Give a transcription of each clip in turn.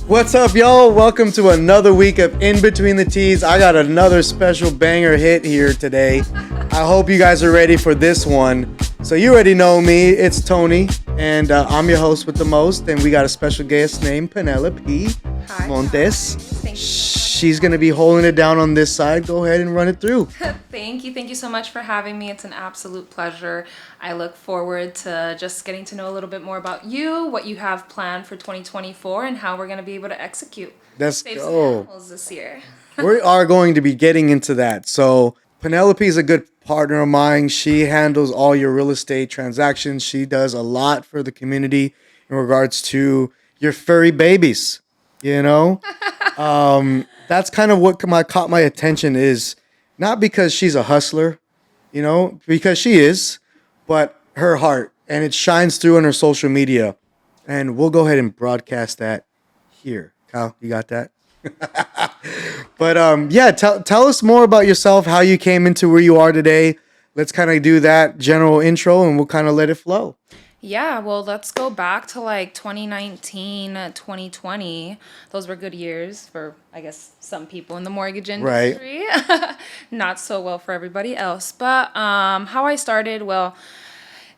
What's up, y'all? Welcome to another week of In Between the Tees. I got another special banger hit here today. I hope you guys are ready for this one. So you already know me. It's Tony, and I'm your host with the most. And we got a special guest named Penelope Montes. Thank you so much. She's going to be holding it down on this side. Go ahead and run it through. Thank you so much for having me. It's an absolute pleasure. I look forward to just getting to know a little bit more about you, what you have planned for 2024, and how we're going to be able to execute. Let's Save some go. animals this year. We are going to be getting into that. So Penelope is a good partner of mine. She handles all your real estate transactions. She does a lot for the community in regards to your furry babies. You know, that's kind of what caught my attention, is not because she's a hustler, you know, because she is, but her heart, and it shines through on her social media. And we'll go ahead and broadcast that here. Kyle, you got that? But yeah, tell us more about yourself, how you came into where you are today. Let's kind of do that general intro and we'll kind of let it flow. Yeah, well, let's go back to like 2019, 2020. Those were good years for, I guess, some people in the mortgage industry. Right. Not so well for everybody else. But how I started, well,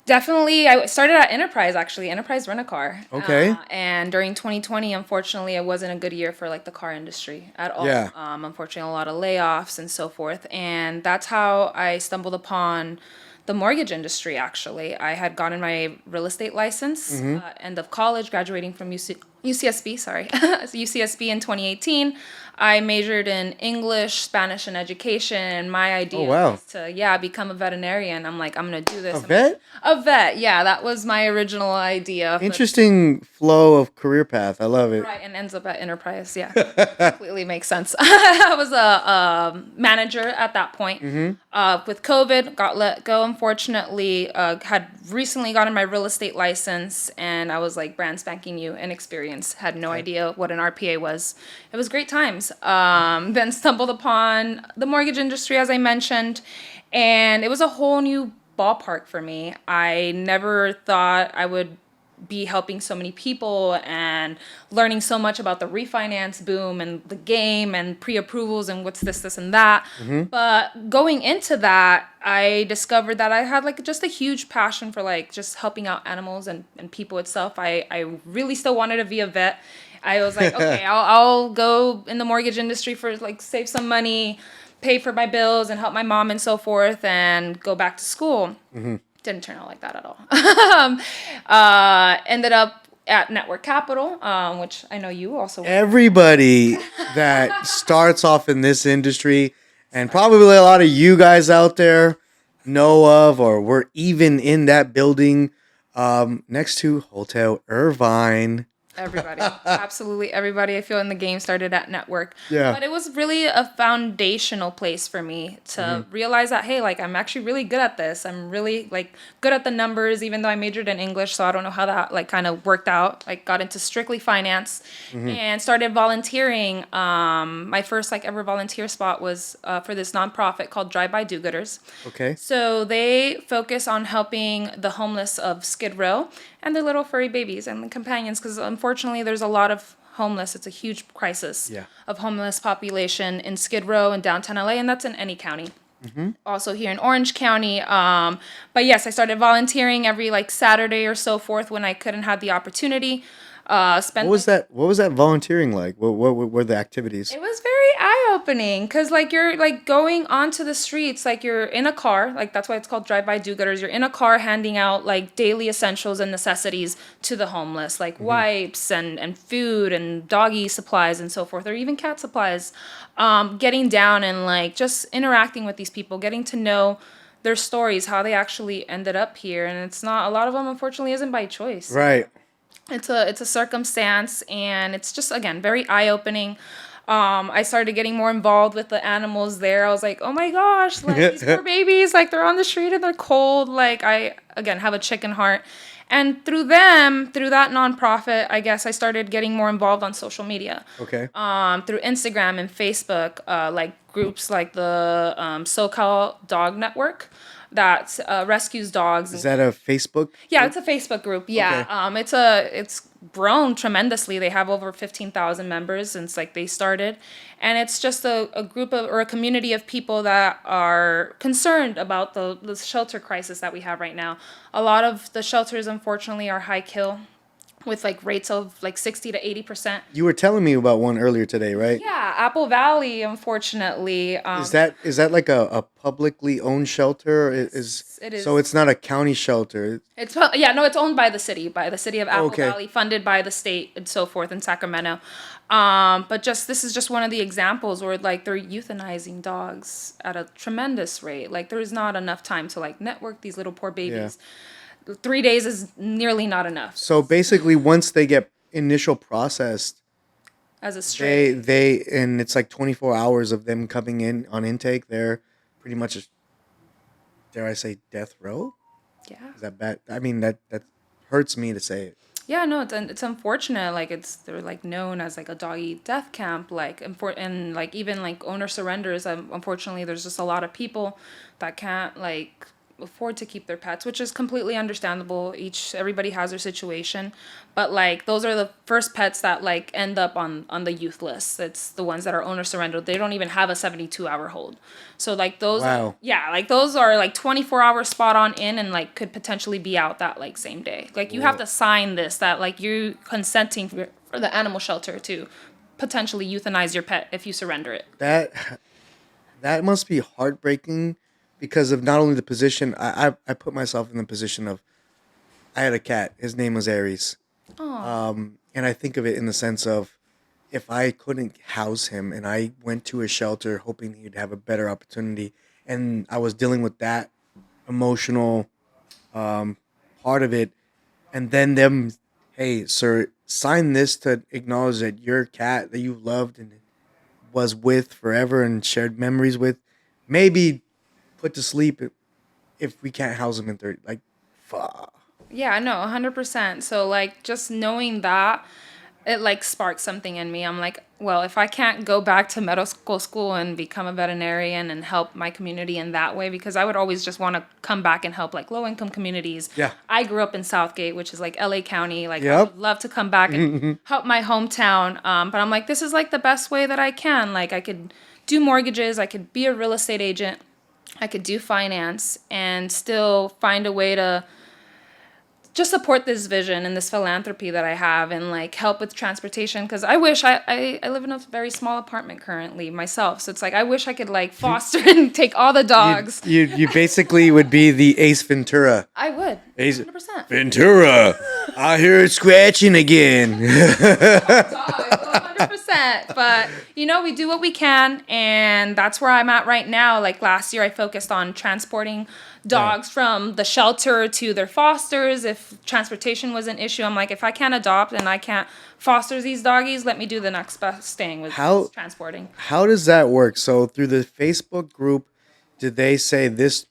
definitely, I started at Enterprise, actually. Enterprise Rent-A-Car. Okay. And during 2020, unfortunately, it wasn't a good year for like the car industry at all. Yeah. Unfortunately, a lot of layoffs and so forth. And that's how I stumbled upon the mortgage industry, actually. I had gotten my real estate license end of college, graduating from UCSB, UCSB in 2018. I majored in English, Spanish, and education, and my idea was to, become a veterinarian. I'm like, I'm going to do this. A vet? A vet, yeah. That was my original idea. Interesting flow of career path. I love it. Right, and ends up at Enterprise, yeah. Completely makes sense. I was a manager at that point. With COVID, got let go, unfortunately. Had recently gotten my real estate license, and I was like brand spanking new, inexperienced. Had no idea what an RPA was. It was great times. Then stumbled upon the mortgage industry, as I mentioned, and it was a whole new ballpark for me. I never thought I would be helping so many people and learning so much about the refinance boom and the game and pre-approvals and what's this and that. But going into that, I discovered that I had like just a huge passion for like just helping out animals and people itself. I really still wanted to be a vet. I was like, okay, I'll go in the mortgage industry for like save some money, pay for my bills and help my mom and so forth, and go back to school. Didn't turn out like that at all. Ended up at Network Capital, which I know you also. Everybody that starts off in this industry, and probably a lot of you guys out there know of, or were even in that building next to Hotel Irvine. Everybody, absolutely everybody I feel in the game started at Network. Yeah. But it was really a foundational place for me to realize that, hey, like I'm actually really good at this. I'm really like good at the numbers, even though I majored in English. So I don't know how that like kind of worked out. Like got into strictly finance and started volunteering. My first like ever volunteer spot was for this nonprofit called Drive-By Do-Gooders. Okay. So they focus on helping the homeless of Skid Row and their little furry babies and the companions, because unfortunately there's a lot of homeless. It's a huge crisis of homeless population in Skid Row and downtown LA, and that's in any county. Also here in Orange County. But yes, I started volunteering every like Saturday or so forth when I couldn't have the opportunity. What was that volunteering like? What were the activities? It was very eye-opening because like you're like going onto the streets, like you're in a car, like that's why it's called Drive-By Do-Gooders. You're in a car handing out like daily essentials and necessities to the homeless, like wipes and food and doggy supplies and so forth, or even cat supplies. Getting down and like just interacting with these people, getting to know their stories, how they actually ended up here. And it's not, a lot of them unfortunately isn't by choice. Right. It's a circumstance, and it's just, again, very eye-opening. I started getting more involved with the animals there. I was like, oh my gosh, like these poor babies, like they're on the street and they're cold. Like I, again, have a chicken heart. And through that nonprofit, I guess I started getting more involved on social media. Okay. Through Instagram and Facebook, like groups like the SoCal Dog Network. that rescues dogs. Is that a Facebook? Yeah, it's a Facebook group. Yeah, it's grown tremendously. They have over 15,000 members since like they started, and it's just a group of or a community of people that are concerned about the shelter crisis that we have right now. A lot of the shelters, unfortunately, are high kill, with like rates of like 60 to 80%. You were telling me about one earlier today, right? Yeah, Apple Valley, unfortunately. Is that like a publicly owned shelter? It is. So it's not a county shelter. It's owned by the city of Apple Okay. Valley, funded by the state and so forth in Sacramento. But this is just one of the examples where like they're euthanizing dogs at a tremendous rate. Like there's not enough time to like network these little poor babies. 3 days is nearly not enough So basically, once they get initial processed, as a stray. they and it's like 24 hours of them coming in on intake. They're pretty much, dare I say, death row? Yeah. Is that bad? I mean, that hurts me to say it. Yeah, no, it's unfortunate. Like they're like known as like a doggy death camp. Like and like even like owner surrenders. Unfortunately, there's just a lot of people that can't like afford to keep their pets, which is completely understandable. Everybody has their situation, but like those are the first pets that like end up on the youth list. It's the ones that are owner surrendered. They don't even have a 72-hour hold. So like those, Wow. like those are like 24-hour spot on in and like could potentially be out that like same day. Like you have to sign this that like you're consenting for the animal shelter to potentially euthanize your pet if you surrender it. That must be heartbreaking because of not only the position. I put myself in the position of I had a cat. His name was Aries. And I think of it in the sense of if I couldn't house him and I went to a shelter hoping he'd have a better opportunity, and I was dealing with that emotional part of it, and then them, hey, sir, sign this to acknowledge that your cat that you loved and was with forever and shared memories with, maybe put to sleep if we can't house him in 30. Like, fuck. Yeah, no, 100%. So like just knowing that it like sparks something in me. I'm like, well, if I can't go back to medical school and become a veterinarian and help my community in that way, because I would always just want to come back and help like low income communities. Yeah. I grew up in Southgate, which is like LA County. Like I Yep. would love to come back and help my hometown. But I'm like, this is like the best way that I can. Like I could do mortgages, I could be a real estate agent, I could do finance and still find a way to just support this vision and this philanthropy that I have and like help with transportation. Cause I wish I live in a very small apartment currently myself. So it's like, I wish I could like foster and take all the dogs. You basically would be the Ace Ventura. I would. Ace 100%. Ventura, I hear it scratching again. Dogs, 100%. But you know, we do what we can. And that's where I'm at right now. Like last year I focused on transporting dogs from the shelter to their fosters. If transportation was an issue, I'm like, if I can't adopt and I can't foster these doggies, let me do the next best thing with transporting. How does that work? So through the Facebook group, did they say this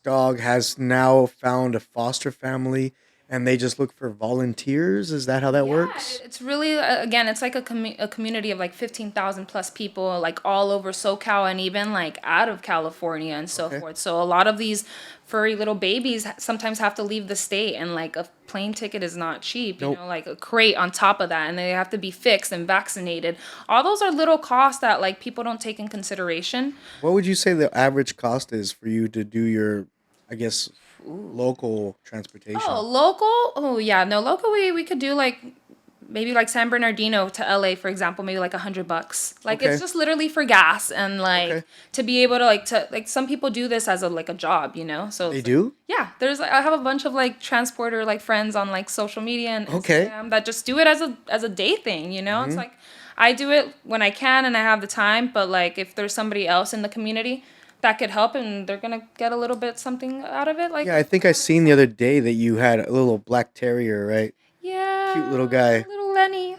dog has now found a foster family and they just look for volunteers? Is that how that works? It's really, again, it's like a community of like 15,000 plus people, like all over SoCal and even like out of California and so forth. So a lot of these furry little babies sometimes have to leave the state, and like a plane ticket is not cheap, you know, like a crate on top of that, and they have to be fixed and vaccinated. All those are little costs that like people don't take in consideration. What would you say the average cost is for you to do your, I guess, local transportation? Local, we could do like maybe like San Bernardino to LA, for example, maybe like $100. Like it's just literally for gas and like to be able to like some people do this as a job, you know. So they do? Yeah, I have a bunch of like transporter like friends on like social media and Instagram that just do it as a day thing, you know. It's like I do it when I can and I have the time, but like if there's somebody else in the community that could help and they're gonna get a little bit something out of it, like yeah, I think I seen the other day that you had a little black terrier, right? Yeah, Cute little guy. Little Lenny.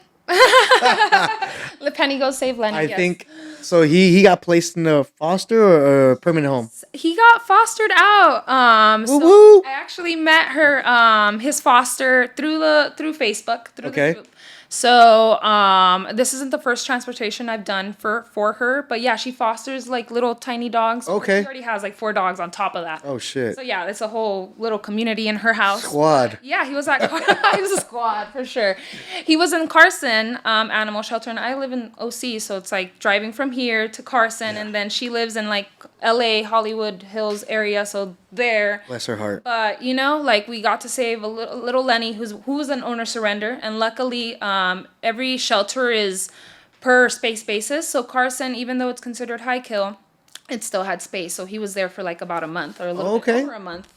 Penny go save Lenny. I think so. He got placed in a foster or a permanent home. He got fostered out. So Woo-woo. I actually met her his foster through Facebook through the group. So this isn't the first transportation I've done for her, but yeah, she fosters like little tiny dogs. Okay. She already has like 4 dogs on top of that. Oh shit. So yeah, it's a whole little community in her house. Squad. Yeah, he was at he was a squad for sure. He was in Carson Animal Shelter, and I live in OC, so it's like driving from here to Carson, and then she lives in like LA, Hollywood Hills area, so there. Bless her heart. But you know, like we got to save a little Lenny, who was an owner surrender, and luckily, every shelter is per space basis. So Carson, even though it's considered high kill, it still had space. So he was there for like about a month or a little bit over a month.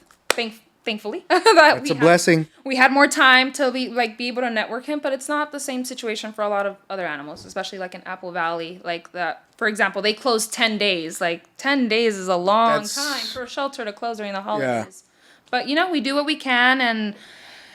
Thankfully, That's a blessing. We had more time to be able to network him, but it's not the same situation for a lot of other animals, especially like in Apple Valley, like that. For example, they closed 10 days. Like 10 days is a long time for a shelter to close during the holidays. But you know, we do what we can and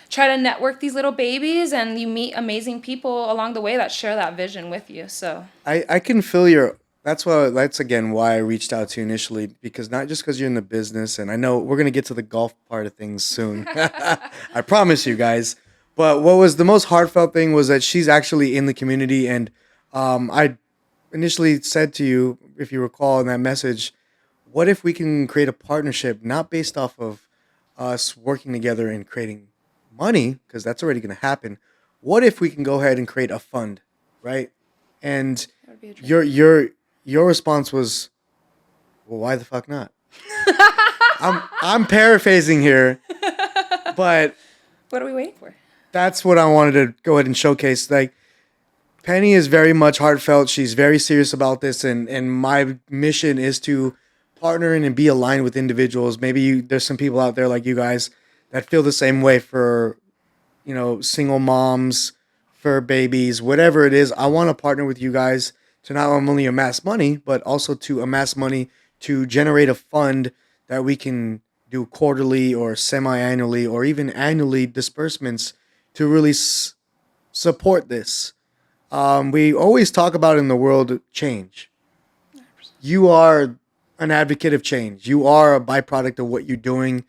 try to network these little babies, and you meet amazing people along the way that share that vision with you. So I can feel your. That's again why I reached out to you initially, because not just because you're in the business, and I know we're gonna get to the golf part of things soon. I promise you guys. But what was the most heartfelt thing was that she's actually in the community, and I initially said to you, if you recall in that message, what if we can create a partnership not based off of us working together and creating money, because that's already going to happen. What if we can go ahead and create a fund, right? And that would be a dream. your response was, well, why the fuck not? I'm paraphrasing here, but What are we waiting for? that's what I wanted to go ahead and showcase. Like, Penny is very much heartfelt. She's very serious about this, and my mission is to partner in and be aligned with individuals. Maybe there's some people out there like you guys that feel the same way for, single moms, for babies, whatever it is. I want to partner with you guys to not only amass money, but also to amass money to generate a fund that we can do quarterly or semi-annually or even annually disbursements to really support this. We always talk about in the world change. You are an advocate of change. You are a byproduct of what you're doing,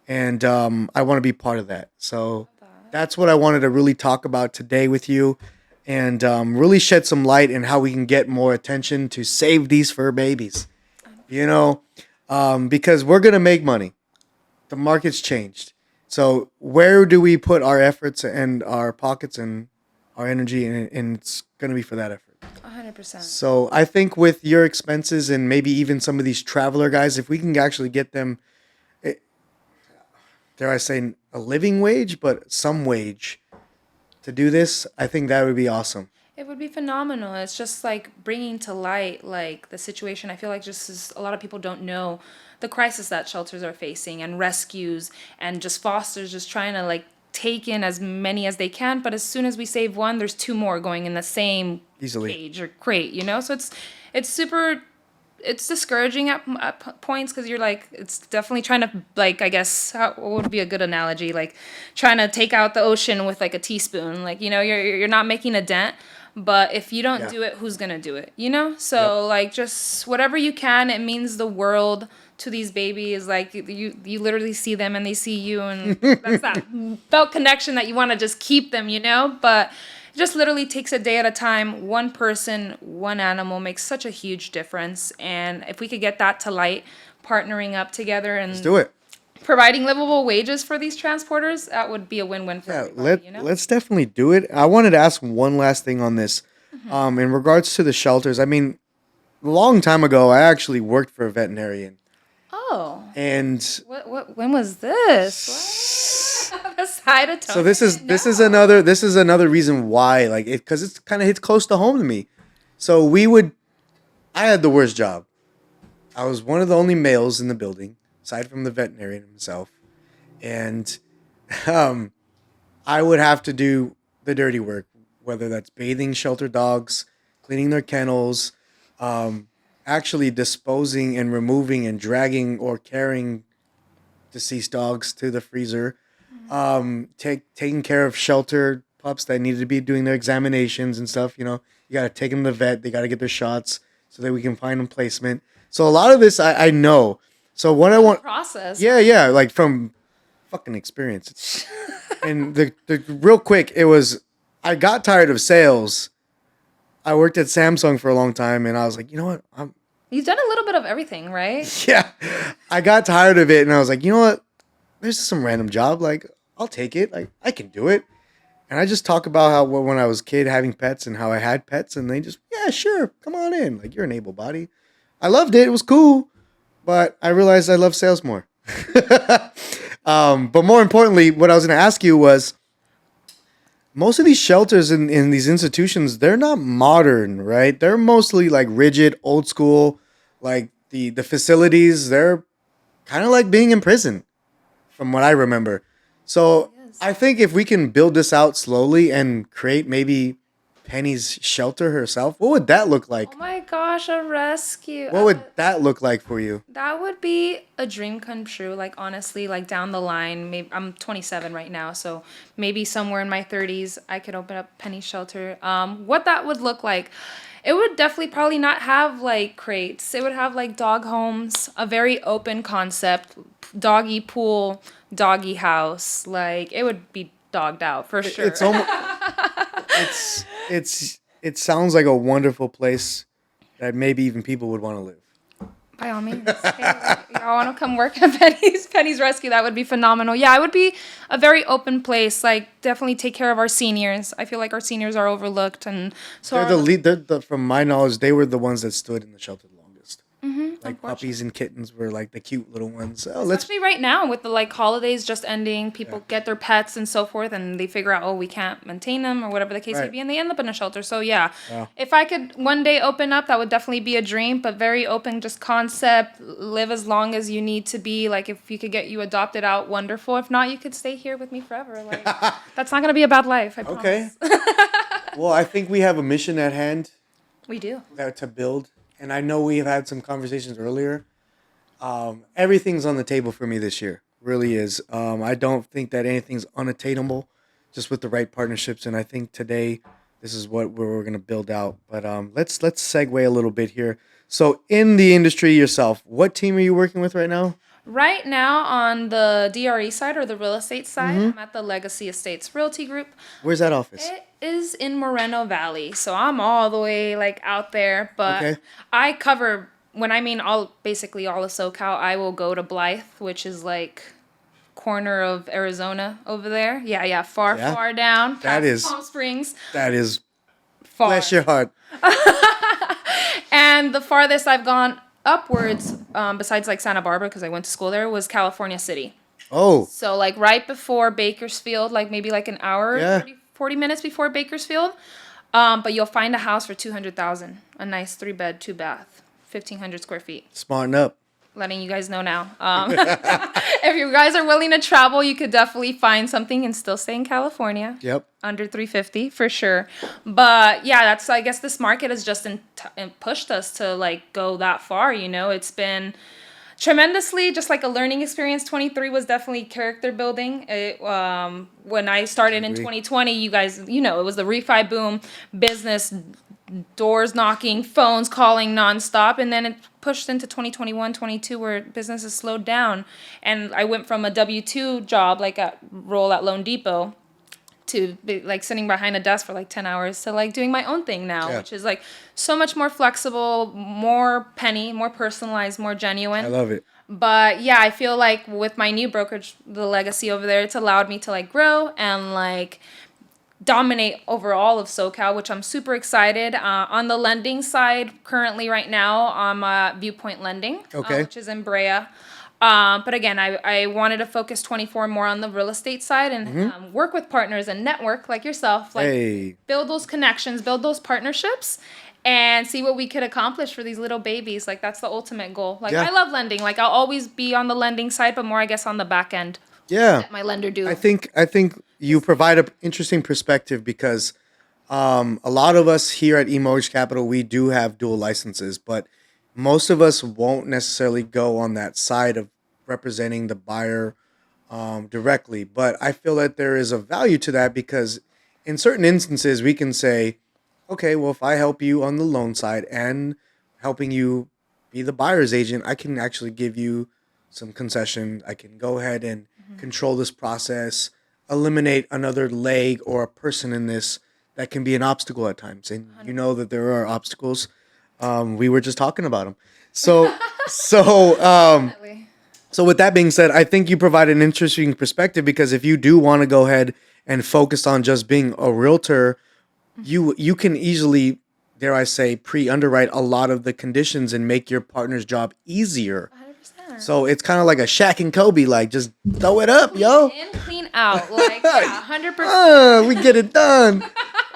and I want to be part of that. So that's what I wanted to really talk about today with you, and really shed some light in how we can get more attention to save these fur babies. Because we're gonna make money. The market's changed. So where do we put our efforts and our pockets and our energy? And it's gonna be for that effort. 100%. So I think with your expenses and maybe even some of these traveler guys, if we can actually get them, dare I say, a living wage, but some wage to do this, I think that would be awesome. It would be phenomenal. It's just like bringing to light like the situation. I feel like just as a lot of people don't know the crisis that shelters are facing, and rescues and just fosters just trying to like take in as many as they can. But as soon as we save one, there's two more going in the same Easily. cage or crate. So it's super. It's discouraging at points, because you're like, it's definitely trying to, like, I guess, what would be a good analogy, like trying to take out the ocean with like a teaspoon. Like, you're not making a dent, but if you don't do it, who's gonna do it? So like, just whatever you can, it means the world to these babies. Like, you literally see them and they see you, and that's that felt connection that you want to just keep them. But it just literally takes a day at a time. One person, one animal makes such a huge difference. And if we could get that to light, partnering up together and Let's do it. providing livable wages for these transporters, that would be a win-win for everybody. Let's definitely do it. I wanted to ask one last thing on this. In regards to the shelters, I mean, a long time ago, I actually worked for a veterinarian. Oh. And when was this? The side of so this is another reason why, like, because it's kind of hits close to home to me. So I had the worst job. I was one of the only males in the building, aside from the veterinarian himself, and I would have to do the dirty work, whether that's bathing shelter dogs, cleaning their kennels, actually disposing and removing and dragging or carrying deceased dogs to the freezer, taking care of shelter pups that needed to be doing their examinations and stuff. You got to take them to the vet. They got to get their shots so that we can find them placement. So a lot of this I know. So what I want process. Yeah, like from fucking experience. And the real quick, it was I got tired of sales. I worked at Samsung for a long time, and I was like, you know what? You've done a little bit of everything, right? Yeah, I got tired of it, and I was like, you know what? There's some random job. Like, I'll take it. Like, I can do it. And I just talk about how when I was a kid having pets and how I had pets, and they just, yeah, sure, come on in. Like, you're an able body. I loved it. It was cool, but I realized I love sales more. But more importantly, what I was going to ask you was, most of these shelters in these institutions, they're not modern, right? They're mostly like rigid, old school. Like the facilities, they're kind of like being in prison, from what I remember. So Yes. I think if we can build this out slowly and create maybe Penny's shelter herself, what would that look Oh like? my gosh, a rescue. What would that look like for you? That would be a dream come true. Like honestly, like down the line, maybe I'm 27 right now, so maybe somewhere in my 30s, I could open up Penny Shelter. What that would look like, it would definitely probably not have like crates. It would have like dog homes, a very open concept, doggy pool, doggy house. Like it would be dogged out for sure. It's almost it sounds like a wonderful place that maybe even people would want to live. By all means, hey, y'all want to come work at Penny's Rescue? That would be phenomenal. Yeah, it would be a very open place. Like, definitely take care of our seniors. I feel like our seniors are overlooked, and so They're the lead. From my knowledge, they were the ones that stood in the shelter the longest. Like puppies and kittens were like the cute little ones. Oh, let's. Especially right now with the like holidays just ending, people get their pets and so forth, and they figure out, oh, we can't maintain them or whatever the case may Right. be, and they end up in a shelter. So yeah, Wow. if I could one day open up, that would definitely be a dream. But very open, just concept. Live as long as you need to be. Like if you could get you adopted out, wonderful. If not, you could stay here with me forever. Like that's not gonna be a bad life. I promise. Okay. Well, I think we have a mission at hand We do. to build, and I know we've had some conversations earlier. Everything's on the table for me this year. Really is. I don't think that anything's unattainable, just with the right partnerships. And I think today, this is what we're going to build out. But let's segue a little bit here. So, in the industry yourself, what team are you working with right now? Right now on the DRE side or the real estate side, I'm at the Legacy Estates Realty Group. Where's that office? It is in Moreno Valley, so I'm all the way like out there. But Okay. I cover when I mean basically all of SoCal. I will go to Blythe, which is like corner of Arizona over there. Yeah, far, Yeah. far down. That past is- Palm Springs. That is, Far. bless your heart. And the farthest I've gone upwards, besides like Santa Barbara, because I went to school there, was California City. Oh, So like right before Bakersfield, like maybe like an hour, Yeah. 40 minutes before Bakersfield. But you'll find a house for 200,000, a nice 3-bed, 2-bath, 1,500 square feet. smarten up. Letting you guys know now. If you guys are willing to travel, you could definitely find something and still stay in California. Yep. Under 350 for sure. But yeah, that's I guess this market has just pushed us to like go that far. You know, it's been tremendously just like a learning experience. 23 was definitely character building. When I started in Agree. 2020, you guys, you know, it was the refi boom, business, doors knocking, phones calling nonstop, and then it pushed into 2021, 22 where business has slowed down. And I went from a W-2 job, like a role at Loan Depot, to be like sitting behind a desk for like 10 hours to like doing my own thing now, Yeah. which is like so much more flexible, more penny, more personalized, more genuine. I love it. But yeah, I feel like with my new brokerage, the Legacy over there, it's allowed me to like grow and like dominate over all of SoCal, which I'm super excited. On the lending side, currently right now, I'm Viewpoint Lending, Okay. which is in Brea. But again, I wanted to focus 24 more on the real estate side and work with partners and network like yourself, like Hey. build those connections, build those partnerships, and see what we could accomplish for these little babies. Like that's the ultimate goal. Like Yeah. I love lending. Like I'll always be on the lending side, but more I guess on the back end. Yeah. Let my lender do. I think you provide an interesting perspective because a lot of us here at eMortgage Capital, we do have dual licenses, but most of us won't necessarily go on that side of representing the buyer directly. But I feel that there is a value to that because in certain instances, we can say, okay, well, if I help you on the loan side and helping you be the buyer's agent, I can actually give you some concession. I can go ahead and control this process, eliminate another leg or a person in this that can be an obstacle at times, and you know that there are obstacles. We were just talking about them. So, so, Definitely. so with that being said, I think you provide an interesting perspective because if you do want to go ahead and focus on just being a realtor, you can easily, dare I say, pre-underwrite a lot of the conditions and make your partner's job easier. 100%. So it's kind of like a Shaq and Kobe, like just throw it up, yo. In, clean out. Like, yeah, 100%. We get it done.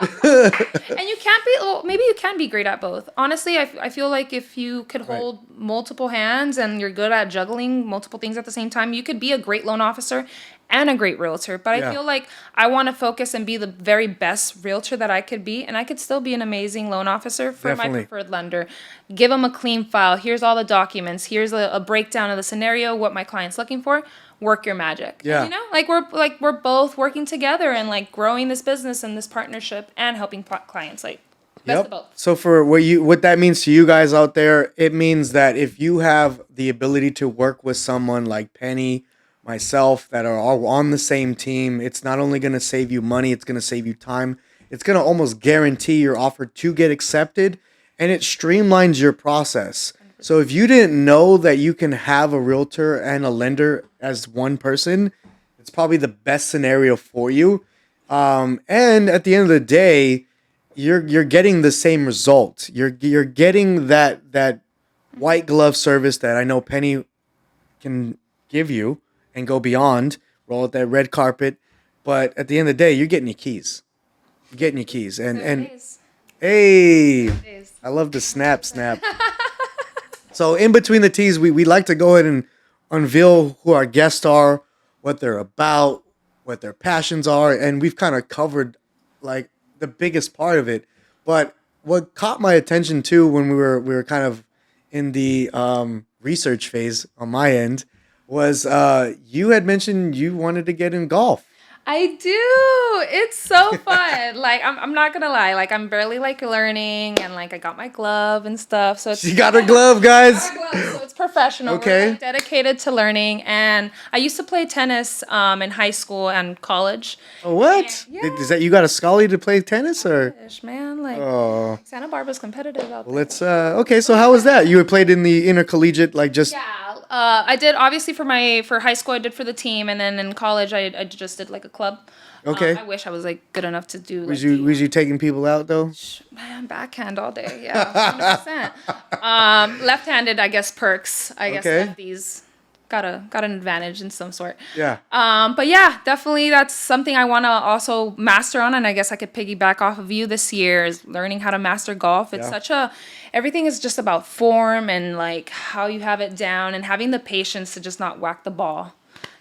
And you can't be, well, maybe you can be great at both. Honestly, I feel like if you could Right. hold multiple hands and you're good at juggling multiple things at the same time, you could be a great loan officer and a great realtor. But Yeah. I feel like I want to focus and be the very best realtor that I could be. And I could still be an amazing loan officer for Definitely. my preferred lender. Give them a clean file. Here's all the documents. Here's a breakdown of the scenario, what my client's looking for. Work your magic. Yeah. And, we're both working together and like growing this business and this partnership and helping clients. Like best of both. So for what that means to you guys out there, it means that if you have the ability to work with someone like Penny, myself, that are all on the same team, it's not only going to save you money, it's going to save you time. It's going to almost guarantee your offer to get accepted, and it streamlines your process. So if you didn't know that you can have a realtor and a lender as one person, it's probably the best scenario for you. And at the end of the day, you're getting the same result. You're getting that white glove service that I know Penny can give you and go beyond, roll out that red carpet. But at the end of the day, you're getting your keys. You're getting your keys. And hey, I love the snap. So in between the teas, we like to go ahead and unveil who our guests are, what they're about, what their passions are, and we've kind of covered like the biggest part of it. But what caught my attention too when we were kind of in the research phase on my end was you had mentioned you wanted to get in golf. I do. It's so fun. Like I'm not gonna lie. Like I'm barely like learning, and like I got my glove and stuff. So it's She got her glove, guys. so it's professional. Okay. We're like, dedicated to learning, and I used to play tennis in high school and college. Oh, what? Yeah. Is that you got a scholarly to play tennis or? Ish, man, like Oh, Santa Barbara's competitive out there. well, let's. Okay, so how was that? You had played in the intercollegiate, like just. Yeah, I did obviously for high school. I did for the team, and then in college, I just did like a club. Okay. I wish I was like good enough to do. Like, Was you taking people out though? man, backhand all day. Yeah, 100%. Left-handed, I guess perks. I guess Okay. lefties got an advantage in some sort. Yeah. But yeah, definitely that's something I want to also master on, and I guess I could piggyback off of you this year is learning how to master golf. It's everything is just about form and like how you have it down and having the patience to just not whack the ball.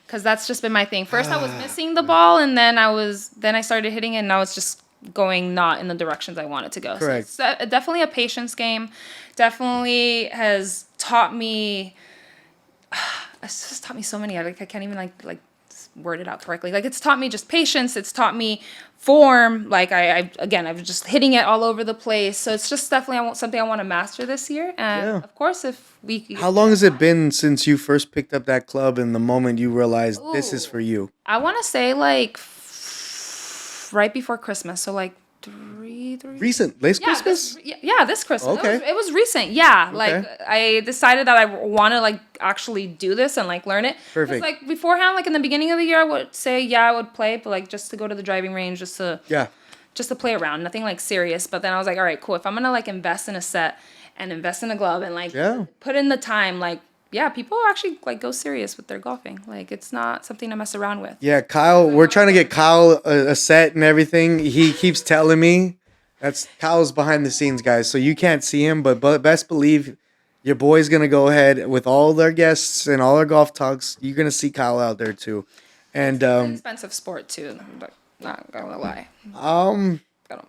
Cause that's just been my thing. First I was missing the ball, and then I started hitting it, and now it's just going not in the directions I want it to go. Correct. So it's definitely a patience game. Definitely has taught me. It's just taught me so many. I can't even like word it out correctly. Like it's taught me just patience. It's taught me form. Like I've just hitting it all over the place. So it's just definitely something I want to master this year. And of course, if we. How long has it been since you first picked up that club and the moment you realized this is for you? I want to say like right before Christmas. So like three. Recent, last Christmas? This Christmas. Okay. It was recent. Yeah. Okay. Like I decided that I want to like actually do this and like learn it. 'Cause, Perfect. like beforehand, like in the beginning of the year, I would say, I would play, but like just to go to the driving range, just to play around, nothing like serious. But then I was like, all right, cool. If I'm going to like invest in a set and invest in a glove and like put in the time, like, people actually like go serious with their golfing. Like it's not something to mess around with. Yeah, Kyle, we're trying to get Kyle a set and everything. He keeps telling me that's Kyle's behind the scenes, guys. So you can't see him, but best believe your boy's going to go ahead with all their guests and all their golf talks. You're going to see Kyle out there too. And It's an expensive sport too. But not gonna lie. Gotta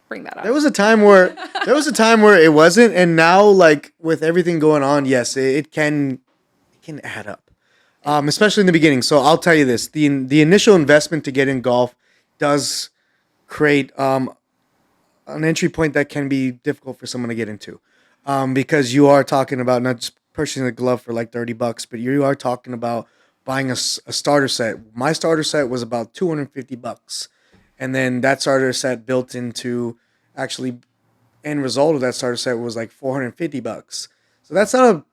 bring that up. There was a time where it wasn't, and now like with everything going on, yes, it can add up, especially in the beginning. So I'll tell you this: the initial investment to get in golf does create an entry point that can be difficult for someone to get into, because you are talking about not just purchasing a glove for like $30, but you are talking about buying a starter set. My starter set was about $250. and then that starter set built into actually end result of that starter set was like $450. So that's not a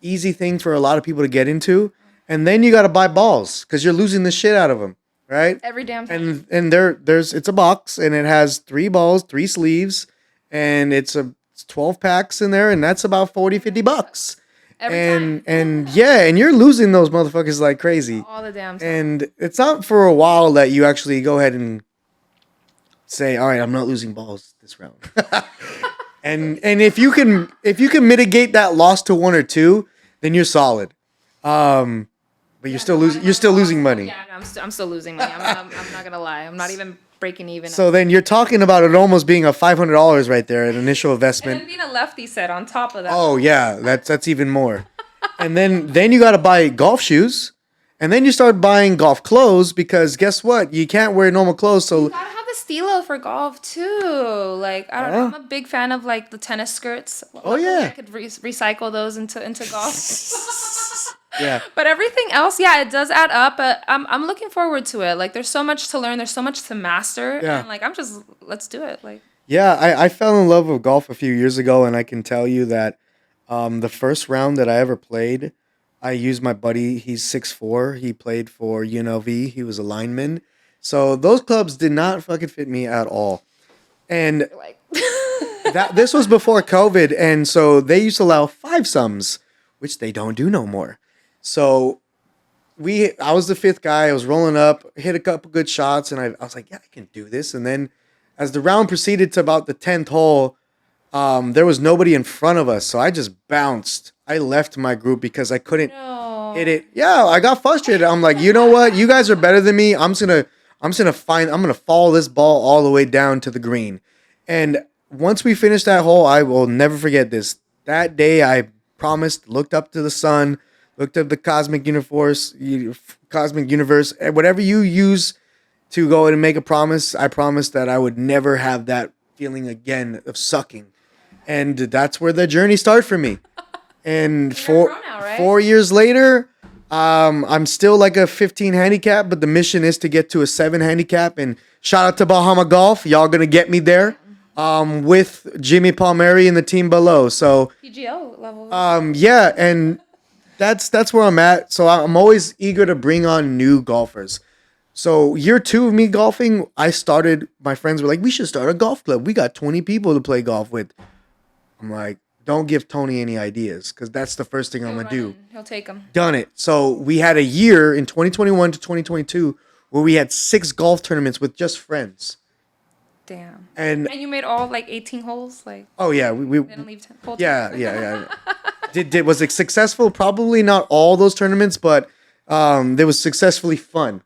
easy thing for a lot of people to get into. And then you got to buy balls because you're losing the shit out of them, right? Every damn time. And there's it's a box and it has 3 balls, 3 sleeves, and it's 12 packs in there, and that's about 40-50 bucks. Every time. And yeah, and you're losing those motherfuckers like crazy. All the damn time. And it's not for a while that you actually go ahead and say, all right, I'm not losing balls this round. And if you can mitigate that loss to 1 or 2, then you're solid. But you're still losing money. Yeah, no, I'm still losing money. I'm not gonna lie. I'm not even breaking even. So then you're talking about it almost being a $500 right there, an initial and investment. then being a lefty set on top of that. Oh yeah, that's even more. And then you got to buy golf shoes, and then you start buying golf clothes because guess what? You can't wear normal clothes. So You gotta have the stilo for golf too. Like I don't know. I'm a big fan of like the tennis skirts. Luckily, yeah. I could recycle those into golf. yeah, But everything else, yeah, it does add up. But I'm looking forward to it. Like there's so much to learn. There's so much to master. Yeah. And like let's do it. Like yeah. I fell in love with golf a few years ago, and I can tell you that the first round that I ever played, I used my buddy. He's 6'4". He played for UNLV. He was a lineman. So those clubs did not fucking fit me at all. And like this was before COVID, and so they used to allow 5-sums, which they don't do no more. So I was the 5th guy. I was rolling up, hit a couple good shots, and I was like, yeah, I can do this. And then as the round proceeded to about the 10th hole, there was nobody in front of us, so I just bounced. I left my group because I couldn't no. hit it. Yeah, I got frustrated. I'm like, you know what? You guys are better than me. I'm gonna follow this ball all the way down to the green. And once we finished that hole, I will never forget this. That day, I promised, looked up to the sun, looked up the cosmic universe, whatever you use to go and make a promise. I promised that I would never have that feeling again of sucking. And that's where the journey started for me. And You're a pro now, right? 4 years later, I'm still like a 15 handicap, but the mission is to get to a 7 handicap. And shout out to Bahama Golf. Y'all gonna get me there with Jimmy Palmieri and the team below. So PGO level. yeah, and that's where I'm at. So I'm always eager to bring on new golfers. So year 2 of me golfing, my friends were like, we should start a golf club. We got 20 people to play golf with. I'm like, don't give Tony any ideas because that's the first thing I'm going to do. He'll take them. Done it. So we had a year in 2021 to 2022 where we had 6 golf tournaments with just friends. Damn. And you made all like 18 holes? Like, oh yeah, we didn't leave 10 yeah. Was it successful? Probably not all those tournaments, but they was successfully fun.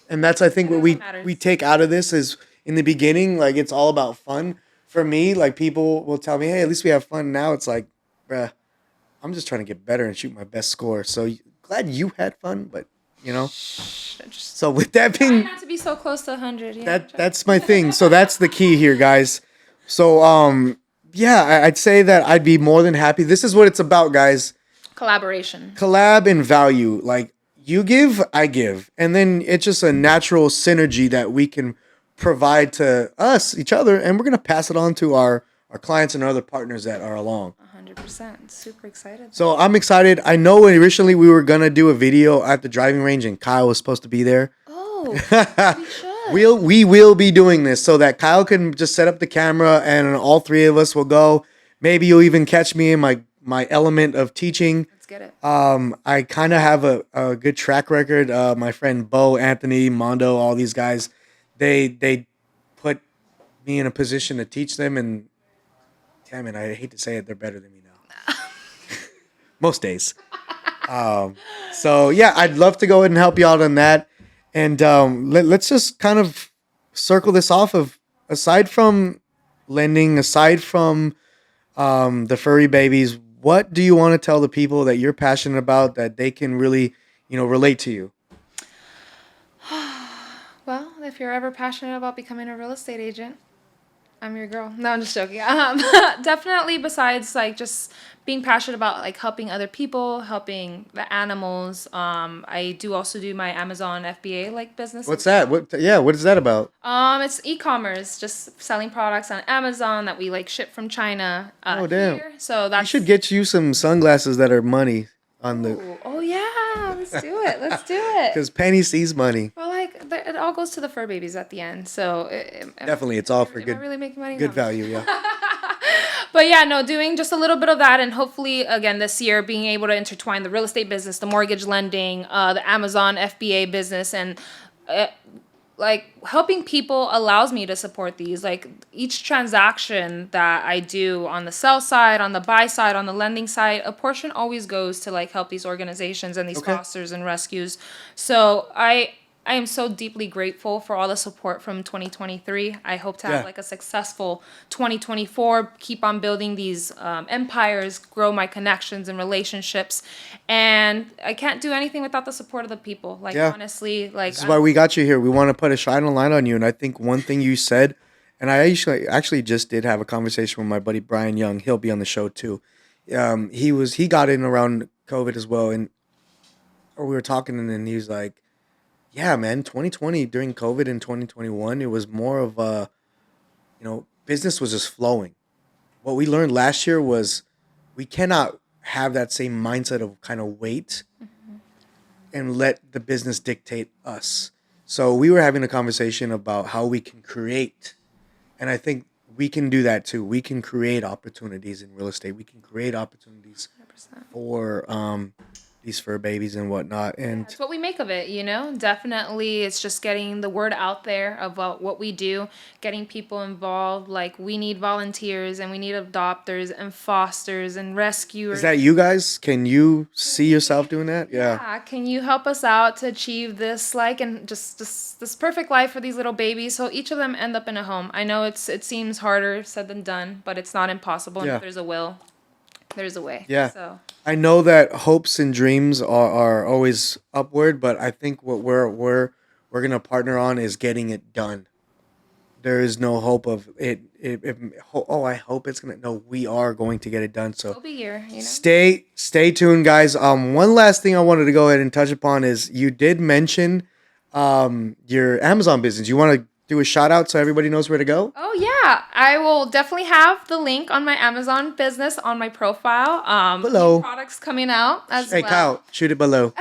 And that's I think what we take out of this is in the beginning, like it's all about fun. For me, like people will tell me, hey, at least we have fun. Now it's like, bruh, I'm just trying to get better and shoot my best score. So glad you had fun, but you know. So with that being, not to be so close to 100. Yeah, that's my thing. So that's the key here, guys. So yeah, I'd say that I'd be more than happy. This is what it's about, guys. Collaboration. Collab and value. Like you give, I give, and then it's just a natural synergy that we can provide to each other, and we're gonna pass it on to our clients and other partners that are along. 100%. Super excited. So I'm excited. I know originally we were gonna do a video at the driving range, and Kyle was supposed to be there. Oh, we should. We will be doing this so that Kyle can just set up the camera, and all 3 of us will go. Maybe you'll even catch me in my element of teaching. Let's get it. I kind of have a good track record. My friend Bo, Anthony, Mondo, all these guys. They put me in a position to teach them, and damn it, I hate to say it, they're better than me now. Most days. So yeah, I'd love to go ahead and help you out on that. And let's just kind of circle this off of, aside from lending, aside from the furry babies, what do you want to tell the people that you're passionate about that they can really, relate to you? Well, if you're ever passionate about becoming a real estate agent, I'm your girl. No, I'm just joking. Definitely besides like just being passionate about like helping other people, helping the animals. I do also do my Amazon FBA like business What's as that? well. What is that about? It's e-commerce, just selling products on Amazon that we like ship from China Oh, damn. here. So We should that's get you some sunglasses that are money on the, Ooh, oh yeah, let's do it. Let's do it. because Penny sees money. Well, like it all goes to the fur babies at the end. So Definitely, it's all for am I good, really making money? good No. value. Yeah. But yeah, no, doing just a little bit of that, and hopefully, again, this year, being able to intertwine the real estate business, the mortgage lending, the Amazon FBA business, and uh, like helping people allows me to support these. Like each transaction that I do on the sell side, on the buy side, on the lending side, a portion always goes to like help these organizations and these Okay. fosters and rescues. So I am so deeply grateful for all the support from 2023. I hope to have Yeah. like a successful 2024, keep on building these empires, grow my connections and relationships. And I can't do anything without the support of the people. Like, Yeah. honestly, like, This is why we got you here. We want to put a shining light on you. And I think one thing you said, and I actually just did have a conversation with my buddy Brian Young. He'll be on the show too. He got in around COVID as well, and or we were talking, and then he was like, "Yeah, man, 2020 during COVID in 2021, it was more of a, business was just flowing. What we learned last year was we cannot have that same mindset of kind of wait and let the business dictate us. So we were having a conversation about how we can create, and I think we can do that too. We can create opportunities in real estate. We can create opportunities 100%. for these fur babies and whatnot. And That's what we make of it, you know? Definitely, it's just getting the word out there about what we do, getting people involved. Like, we need volunteers and we need adopters and fosters and is rescuers. that you guys? Can you see yourself doing that? Yeah. Yeah, can you help us out to achieve this, like, and just this perfect life for these little babies so each of them end up in a home? I know it seems harder said than done, but it's not impossible. And Yeah. if there's a will, there's a way. Yeah. So. I know that hopes and dreams are always upward, but I think what we're gonna partner on is getting it done. There is no hope of it. I hope it's gonna. No, we are going to get it done. So It'll be here, you know? stay tuned, guys. One last thing I wanted to go ahead and touch upon is you did mention your Amazon business. You want to do a shout out so everybody knows where to go? Oh yeah, I will definitely have the link on my Amazon business on my profile. Below. New products coming out as Hey, well. Kyle, shoot it below.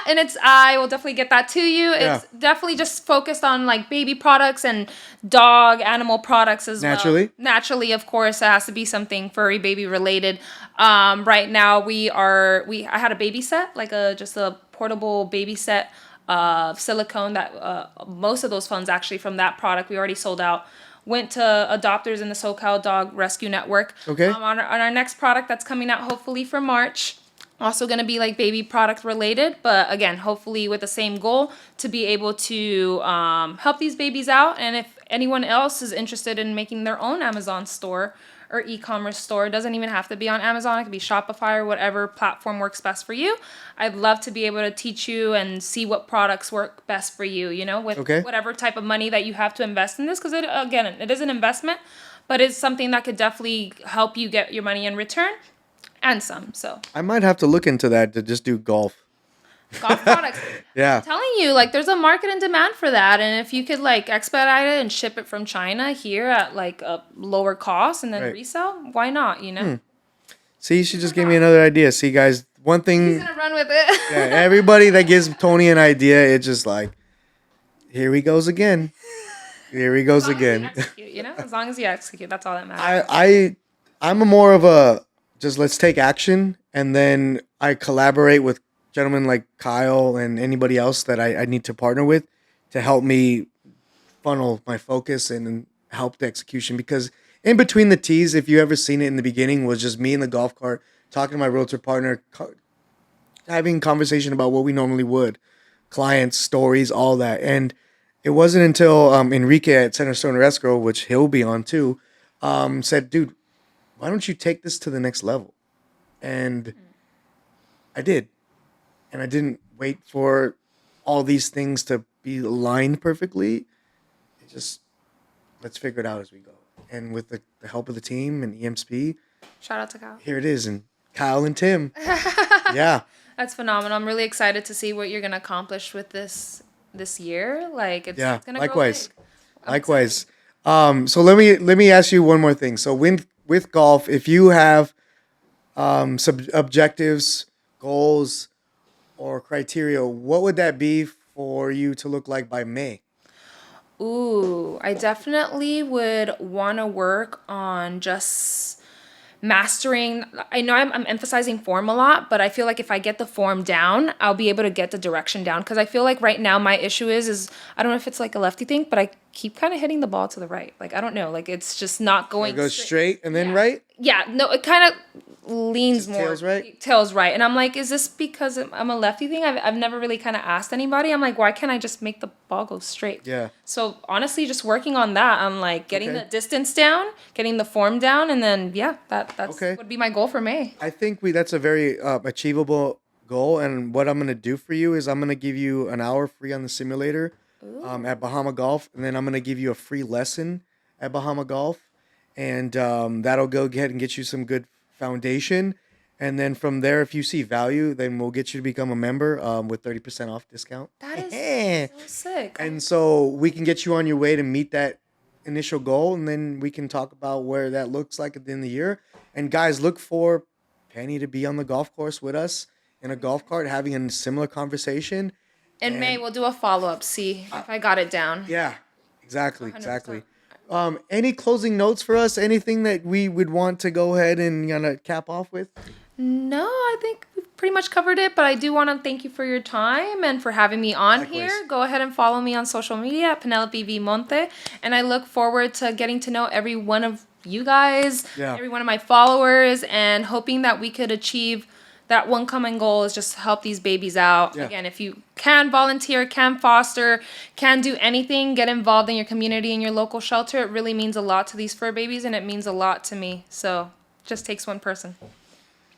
And I will definitely get that to you. Yeah. It's definitely just focused on like baby products and dog animal products as Naturally. well. Naturally, of course, it has to be something furry baby related. Right now I had a baby set, like just a portable baby set of silicone that most of those funds actually from that product we already sold out. Went to adopters in the SoCal Dog Rescue Network. Okay. On our next product that's coming out hopefully for March. Also going to be like baby product related, but again, hopefully with the same goal to be able to help these babies out. And if anyone else is interested in making their own Amazon store or e-commerce store, it doesn't even have to be on Amazon. It could be Shopify or whatever platform works best for you. I'd love to be able to teach you and see what products work best for you, you know, with Okay. whatever type of money that you have to invest in this. Because it is an investment, but it's something that could definitely help you get your money in return. And some, so I might have to look into that to just do golf. golf products. Yeah. I'm telling you, like, there's a market and demand for that, and if you could like expedite it and ship it from China here at like a lower cost and then Right. resell, why not? You know, See, she just gave me another idea. See, guys, one he's thing, gonna run with it. yeah, everybody that gives Tony an idea, it's just like, here he goes again. Here he goes As long as you again. execute, you know, as long as you execute, that's all that matters. I'm a more of a just let's take action, and then I collaborate with gentlemen like Kyle and anybody else that I need to partner with to help me funnel my focus and help the execution. Because in between the teas, if you ever seen it in the beginning, was just me in the golf cart talking to my realtor partner, having conversation about what we normally would, clients, stories, all that. And it wasn't until Enrique at Center Stone Escrow, which he'll be on too, said, dude, why don't you take this to the next level? And I did. And I didn't wait for all these things to be aligned perfectly. It just, let's figure it out as we go. and with the help of the team and EMSP, Shout out to Kyle. here it is. And Kyle and Tim. Yeah. That's phenomenal. I'm really excited to see what you're gonna accomplish with this year. Like Yeah. it's gonna Likewise. go big. I'm Likewise. So let me ask you one more thing. So with golf, if you have objectives, goals, or criteria, what would that be for you to look like by May? Ooh, I definitely would want to work on just mastering. I know I'm emphasizing form a lot, but I feel like if I get the form down, I'll be able to get the direction down. Because I feel like right now my issue is I don't know if it's like a lefty thing, but I keep kind of hitting the ball to the right. Like I don't know, like it's just not going. It goes straight and then right? Yeah, no, it kind of leans more tails right? tails right, and I'm like, is this because I'm a lefty thing? I've never really kind of asked anybody. I'm like, why can't I just make the ball go straight? Yeah. So honestly, just working on that, I'm like getting Okay. the distance down, getting the form down, and then yeah, that's Okay. would be my goal for May. I think that's a very achievable goal. And what I'm gonna do for you is I'm gonna give you an hour free on the simulator at Bahama Golf, and then I'm gonna give you a free lesson at Bahama Golf, and that'll go ahead and get you some good foundation. And then from there, if you see value, then we'll get you to become a member with 30% off discount. That is so sick. And so we can get you on your way to meet that initial goal, and then we can talk about where that looks like at the end of the year. And guys, look for Penny to be on the golf course with us in a golf cart, having a similar conversation. In May, we'll do a follow up. See if I got it down. Yeah, exactly, 100%. exactly. Any closing notes for us? Anything that we would want to go ahead and cap off with? No, I think we've pretty much covered it, but I do want to thank you for your time and for having me on Likewise. here. Go ahead and follow me on social media at Penelope Monte, and I look forward to getting to know every one of you guys, every one of my followers, and hoping that we could achieve that one common goal is just help these babies out. Yeah. Again, if you can volunteer, can foster, can do anything, get involved in your community and your local shelter. It really means a lot to these fur babies, and it means a lot to me. So just takes one person.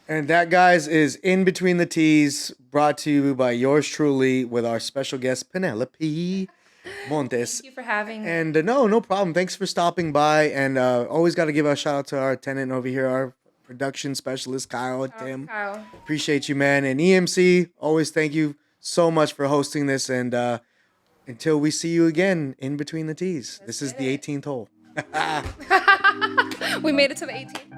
And that, guys, is In Between the Tees, brought to you by yours truly with our special guest, Penelope Montes. Thank you for having me. And no problem. Thanks for stopping by. And always got to give a shout out to our tenant over here, our production specialist, Kyle and Tim. Kyle. Appreciate you, man. And EMC, always thank you so much for hosting this. And until we see you again, In Between the Tees. This is the 18th hole. We made it to the 18th.